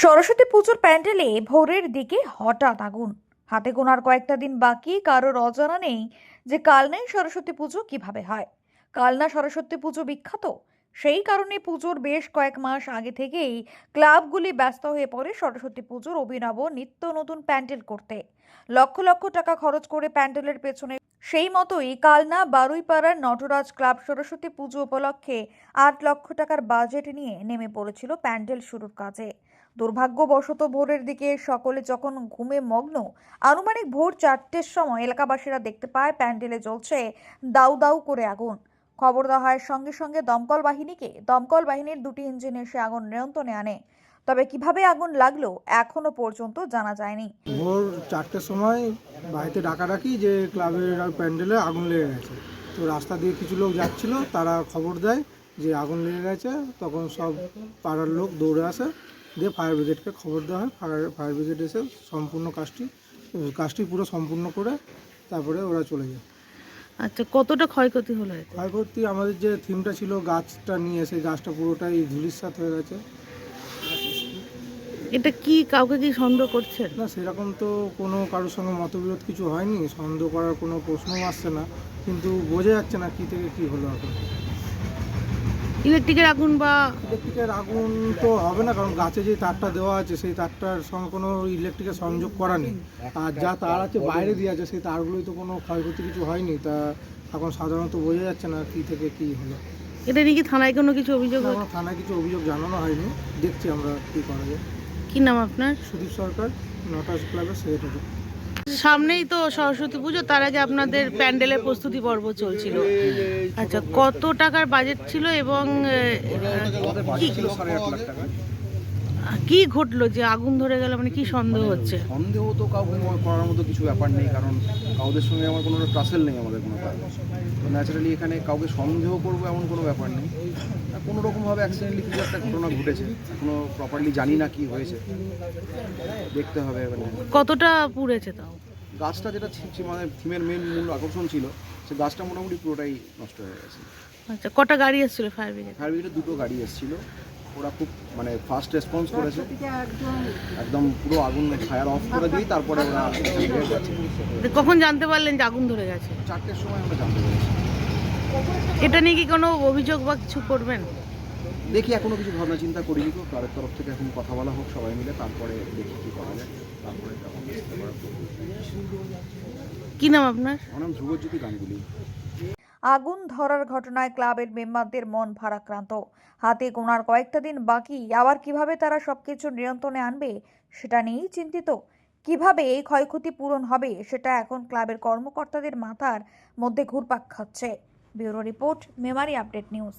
সরস্বতী পুজোর প্যান্ডেলে ভোরের দিকে হঠাৎ আগুন। হাতে গোনার কয়েকটা দিন বাকি, কারোর অজানা নেই যে কালনায় সরস্বতী পুজো কিভাবে হয়। কালনা সরস্বতী পুজো বিখ্যাত, সেই কারণে পুজোর বেশ কয়েক মাস আগে থেকেই ক্লাবগুলি ব্যস্ত হয়ে পড়ে সরস্বতী পুজোর অভিনব নিত্য নতুন প্যান্ডেল করতে। লক্ষ লক্ষ টাকা খরচ করে প্যান্ডেলের পেছনে সেই মতোই কালনা বারুইপাড়ার নটরাজ ক্লাব সরস্বতী পুজো উপলক্ষে 8 লক্ষ টাকার বাজেট নিয়ে নেমে পড়েছিল প্যান্ডেল শুরুর কাজে। দুর্ভাগ্যবশত ভোরের দিকে সকলে যখন ঘুমে মগ্ন, আনুমানিক ভোর 4টের সময় এলাকাবাসীরা দেখতে পায় প্যান্ডেলে জ্বলছে দাউ দাউ করে আগুন। খবর দেওয়া হয় সঙ্গে সঙ্গে দমকল বাহিনীকে। দমকল বাহিনীর 2টি ইঞ্জিন এসে আগুন নিয়ন্ত্রণে আনে। তবে কিভাবে আগুন লাগলো এখনো পর্যন্ত জানা যায়নি। ভোর 4টের সময় বাড়িতে ডাকাডাকি যে ক্লাবের প্যান্ডেলে আগুন লেগে গেছে। তো রাস্তা দিয়ে কিছু লোক যাচ্ছিল, তারা খবর দেয় যে আগুন লেগে গেছে। তখন সব পাড়ার লোক দৌড়ে আসে, দিয়ে ফায়ার ব্রিগেডকে খবর দেওয়া হয়। ফায়ার ব্রিগেড এসে সম্পূর্ণ কাজটি পুরো সম্পূর্ণ করে তারপরে ওরা চলে যায়। আচ্ছা, কতটা ক্ষয়ক্ষতি হলো? ক্ষয়ক্ষতি আমাদের যে থিমটা ছিল গাছটা নিয়ে, সেই গাছটা পুরোটাই ধূলিসাৎ হয়ে গেছে। এটা কি কাউকে কি সন্দেহ করছেন? না, সেরকম তো কোনো কারোর সঙ্গে মতবিরোধ কিছু হয়নি, সন্দেহ করার কোনো প্রশ্নও আসছে না, কিন্তু বোঝা যাচ্ছে না কী থেকে কী হলো। এখন ইলেকট্রিকের আগুন বা ইলেকট্রিকের আগুন তো হবে না, কারণ গাছে যে তারটা দেওয়া আছে সেই তারটার সঙ্গে কোনো ইলেকট্রিকের সংযোগ করা নেই। আর যা তার আছে বাইরে দিয়ে আছে, সেই তারগুলোই তো কোনো ক্ষয়ক্ষতি কিছু হয়নি। তা এখন সাধারণত বোঝা যাচ্ছে না কী থেকে কী হলো। এটা নিয়ে কি থানায় কোনো কিছু অভিযোগ? আমার থানায় কিছু অভিযোগ জানানো হয়নি, দেখছি আমরা কী করা যায়। কি নাম আপনার? সুদীপ সরকার, নটরাজ ক্লাবের সেক্রেটারি। সামনেই তো সরস্বতী পুজো, তার আগে আপনাদের প্যান্ডেলের প্রস্তুতি পর্ব চলছিল। আচ্ছা, কত টাকার বাজেট ছিল এবং কি ঘটলো যে আগুন ধরে গেল? মানে কি সন্দেহ হচ্ছে? সন্দেহ তো কাউকে করার মতো কিছু ব্যাপার নেই, কারণ কাউদের সঙ্গে আমার কোনো ট্রাসেল নেই, আমাদের কোনো কাজ। তো ন্যাচারালি এখানে কাউকে সন্দেহ করবো এমন কোনো ব্যাপার নেই। কোনো রকমভাবে অ্যাক্সিডেন্টলি কিছু একটা ঘটনা ঘটেছে, এখনো প্রপারলি জানি না কি হয়েছে, দেখতে হবে। মানে কতটা পুড়েছে তাও? গাছটা যেটা মানে থিমের মূল আকর্ষণ ছিল, সে গাছটা মোটামুটি পুরোটাই নষ্ট হয়ে গেছে। আচ্ছা, কটা গাড়ি এসেছিল ফায়ার ব্রিগেড? ফায়ার ব্রিগেডের 2টো গাড়ি এসেছিলো, ওরা খুব মানে ফাস্ট রেসপন্স করেছে, একদম পুরো আগুন ফায়ার অফ করে দিই, তারপরে ওরা গেছে। কখন জানতে পারলেন যে আগুন ধরে গেছে? 4টের সময় আমরা জানতে পেরেছি। এটা নিয়ে কি কোনো অভিযোগ বা কিছু করবেন? দেখি, এখনো কিছু ভাবনা চিন্তা করিনি। তো ক্লাবের তরফ থেকে এখন কথা বলা হোক সবাই মিলে, তারপরে দেখি কী করা যায়, তারপরে কি নাম আপনার? আমার নাম ধ্রুবজ্যোতি গাঙ্গুলি। আগুন ধরার ঘটনায় ক্লাবের মেম্বারদের মন ভারাক্রান্ত। হাতে গোনার কয়েকটা দিন বাকি, আবার কিভাবে তারা সবকিছু নিয়ন্ত্রণে আনবে সেটা নিয়েই চিন্তিত। কিভাবে এই ক্ষয়ক্ষতি পূরণ হবে সেটা এখন ক্লাবের কর্মকর্তাদের মাথার মধ্যে ঘুরপাক খাচ্ছে। Bureau report, Memari update news.